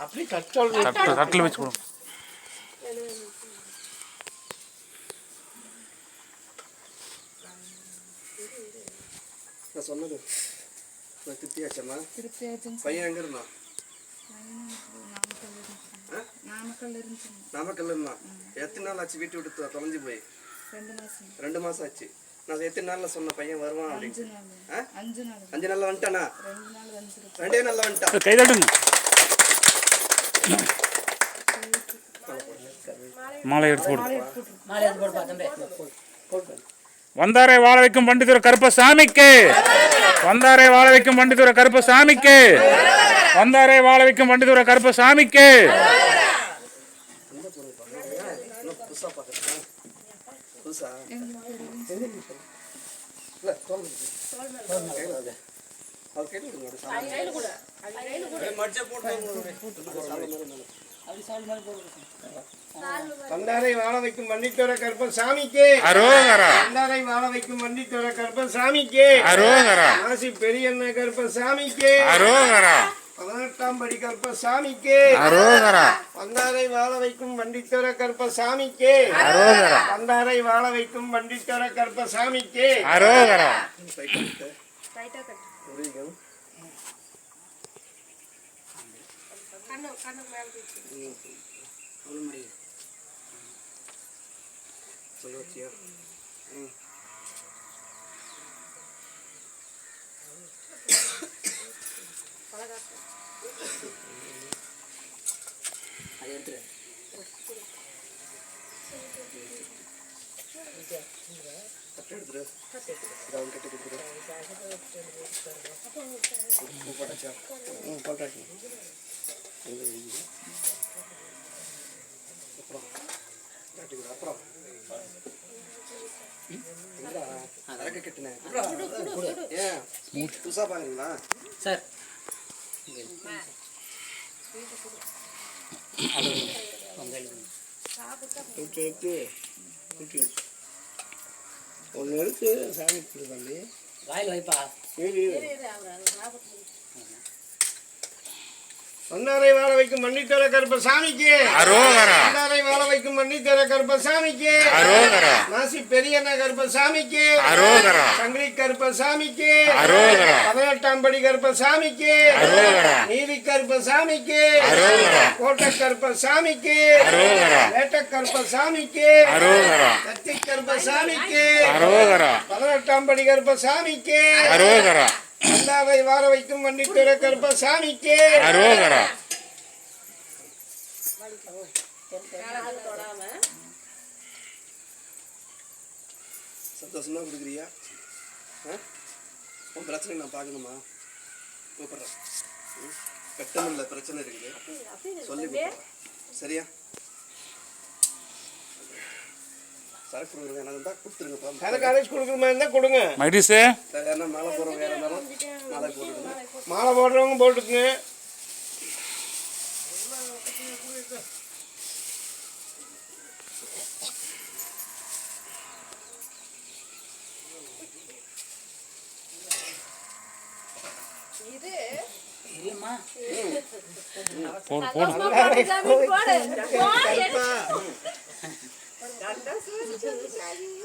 அப்படி தட்டில் வச்சு கொடுங்க. நான் சொன்னது திருப்தியாச்சம்மா? திருப்தியாச்சுங்க. பையன் எங்கே இருந்தான்? நாமக்கல்ல இருந்தான். எத்தனை நாள் ஆச்சு வீட்டு விட்டு தொலைஞ்சு போய்? 2 மாதம் ஆச்சு. நான் எத்தனை நாளில் சொன்ன பையன் வருவான் அப்படின்னு? 5 நாளில் வந்துட்டானா? 2 நாளில் வந்துட்டான். கைதட்டுங்க. மாலை எடுத்து போடு. வந்தாரை வாழ வைக்கும் பண்டிதர் கருப்பசாமிக்கு, வந்தாரை வாழ வைக்கும் பண்டிதர் கருப்பசாமிக்கு, வந்தாரை வாழ வைக்கும் பண்டிதர் கருப்பசாமிக்கு. வந்தாரை வாழ வைக்கும் வண்டித்தோர கருப்பசாமிக்கு அரோகரா. வந்தாரை வாழ வைக்கும் வண்டித்தோர கருப்பசாமிக்கு அரோகரா. நாசி பெரியண்ண கருப்பசாமிக்கு அரோகரா. 18ஆம் படி கருப்பசாமிக்கு அரோகரா. வந்தாரை வாழ வைக்கும் வண்டித்தோர கருப்பசாமிக்கு அரோகரா. வந்தாரை வாழ வைக்கும் வண்டித்தோர கருப்பசாமிக்கு அரோகரா. சொல்லுச்சியா? சார் ஒன்று எடுத்து சாமி கொடுப்பாண்டி வாயில் வைப்பா. வந்தாரை வாழ வைக்கும் மன்னித்தர கருப்பசாமிக்கு அரோகரா. வந்தாரை வாழ வைக்கும் மன்னித்தர கருப்பசாமிக்கு அரோகரா. நாசி பெரியண்ண கருப்பசாமிக்கு அரோகரா. சங்கிலி கருப்பசாமிக்கு அரோகரா. 18ஆம் படி கருப்பசாமிக்கு அரோகரா. நீதி கருப்பசாமிக்கு அரோகரா. கோட்டை கருப்பசாமிக்கு அரோகரா. வேட்ட கருப்பசாமிக்கு அரோகரா. கத்தி கருப்பசாமிக்கு அரோகரா. 18ஆம் படி கருப்பசாமிக்கு அரோகரா. வந்தாரை வாழ வைக்கும் வண்டித்துறை கருப்பசாமிக்கு அரோகரா. சந்தோஷமா கொடுக்குறியா? உன் பிரச்சனை நான் பார்க்கணுமா? கூப்பிட்றேன். கட்டமில்ல பிரச்சனை இருக்குது சொல்லி சரியா? சரக்கு கொடுக்குறேன் எனக்கு தான் கொடுத்துருங்கப்பா. அதை காலேஜ் கொடுக்குற மாதிரி இருந்தால் கொடுங்க. மைடிஸு ஏன்னா மாலை போடுறவங்க வேறு இருந்தாலும் மாலை போட்டுருங்க. மாலை போடுறவங்க போட்டுக்குங்க.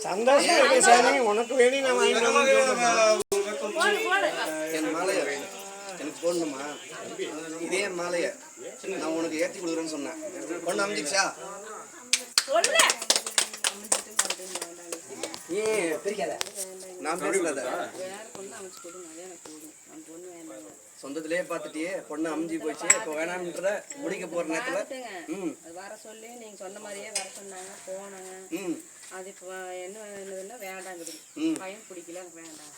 சந்தோஷம் சாமி, உனக்கு வேணி நான் என் மாலைய எனக்கு போடணுமா? இதே மாலைய நான் உனக்கு ஏற்றி கொடுக்குறேன்னு சொன்னேன். பொண்ணு அமைஞ்சிச்சா? நான் பேசல சொந்தத்திலே பார்த்துட்டியே பொண்ணு அமைஞ்சி போச்சு. இப்போ வேணாம்ன்ற முடிக்க போற நேரத்துல வர சொல்லி நீங்க சொன்ன மாதிரியே வர சொன்னாங்க, போனாங்க. அது இப்போ என்னதுன்னா வேண்டாங்குது. பையன் பிடிக்கல, எனக்கு வேண்டாம்.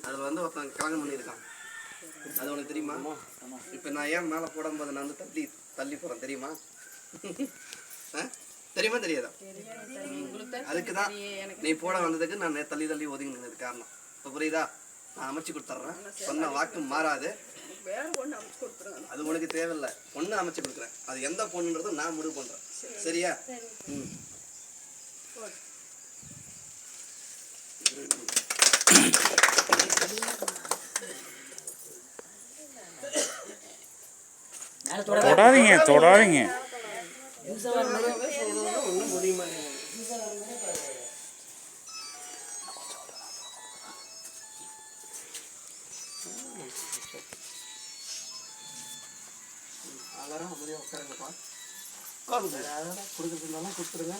அதில் வந்து ஒருத்தன் கல்யாணம் பண்ணியிருக்கான். அது உனக்கு தெரியுமா? இப்போ நான் ஏன் மேலே போடும்போது நான் வந்து தள்ளி போகிறேன் தெரியுமா? தெரியுமா தெரியாதா? அதுக்கு தான் நீ போட வந்ததுக்கு நான் தள்ளி ஒதுங்கி நின்னது காரணம். இப்போ புரியுதா? நான் அமைச்சு கொடுத்துட்றேன். சொன்ன வாக்கு மாறாது. அது உனக்கு தேவையில்லை. பொண்ணு அமைச்சு கொடுக்குறேன். அது எந்த பொண்ணுன்றதும் நான் முடிவு பண்றேன். சரியா? ம் தொடாதீங்க தொடாதீங்க. ஒன்றும் முடிய மாட்டேங்குது. அதெல்லாம் அமைதியாக உட்காருங்கப்பா. கொடுக்குறதுனாலும் கொடுத்துருங்க,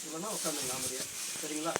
இல்லைன்னா உட்காந்துங்க அமைதியாக. சரிங்களா?